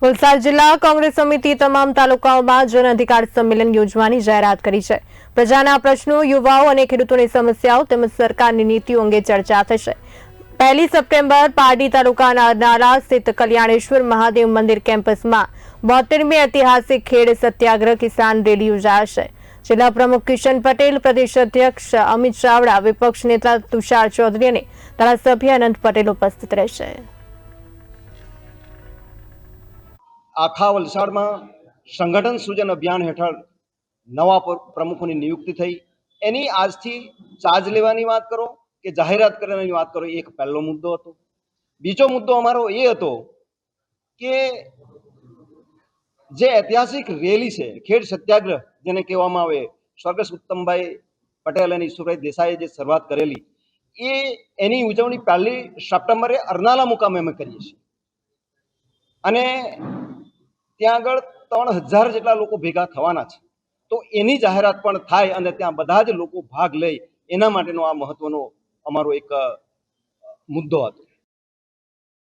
વલસાડ જિલ્લા કોંગ્રેસ સમિતિ તમામ તાલુકાઓમાં જન અધિકાર સંમેલન યોજવાની જાહેરાત કરી છે। પ્રજાના પ્રશ્નો, યુવાઓ અને ખેડૂતોની સમસ્યાઓ તેમજ સરકારની નીતિઓ અંગે ચર્ચા થશે। 1 સપ્ટેમ્બર પારડી તાલુકાના નાલા સ્થિત કલ્યાણેશ્વર મહાદેવ મંદિર કેમ્પસમાં 72મી ઐતિહાસિક ખેડ સત્યાગ્રહ કિસાન રેલી યોજાશે। જિલ્લા પ્રમુખ કિશન પટેલ, પ્રદેશ અધ્યક્ષ અમિત ચાવડા, વિપક્ષ નેતા તુષાર ચૌધરી અને ધારાસભ્ય અનંત પટેલ ઉપસ્થિત રહેશે। આખા વલસાડમાં સંગઠન સૂજન અભિયાન હેઠળ નવા પ્રમુખોની નિયુક્તિ થઈ। એની આજથી ચાર્જ લેવાની વાત કરો કે જાહેરાત કરવાની વાત કરો, એક પહેલો મુદ્દો હતો। બીજો મુદ્દો અમારો એ હતો કે જે ઐતિહાસિક રેલી છે, ખેડ સત્યાગ્રહ જેને કહેવામાં આવે, સ્વર્ગસ્થ ઉત્તમભાઈ પટેલ અને ઈશ્વરભાઈ દેસાઈએ જે શરૂઆત કરેલી, એની ઉજવણી 1 સપ્ટેમ્બરે અરનાલા મુકામે અમે કરીએ છીએ અને ત્યાં આગળ 3000 જેટલા લોકો ભેગા થવાના છે। તો એની જાહેરાત પણ થાય અને ત્યાં બધા જ લોકો ભાગ લે, એના માટેનો આ મહત્વનો અમારો એક મુદ્દો હતો।